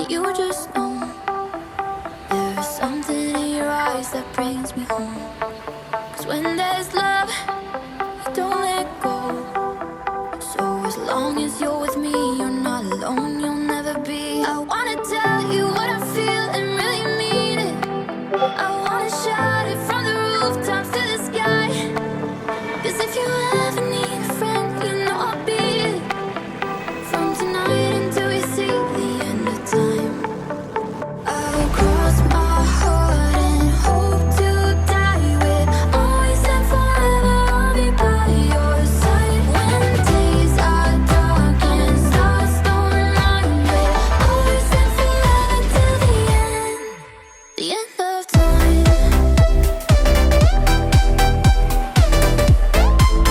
You just know there's something in your eyes that brings me home. 'Cause when there's love, you don't let go. So as long as you're with me, you're not alone.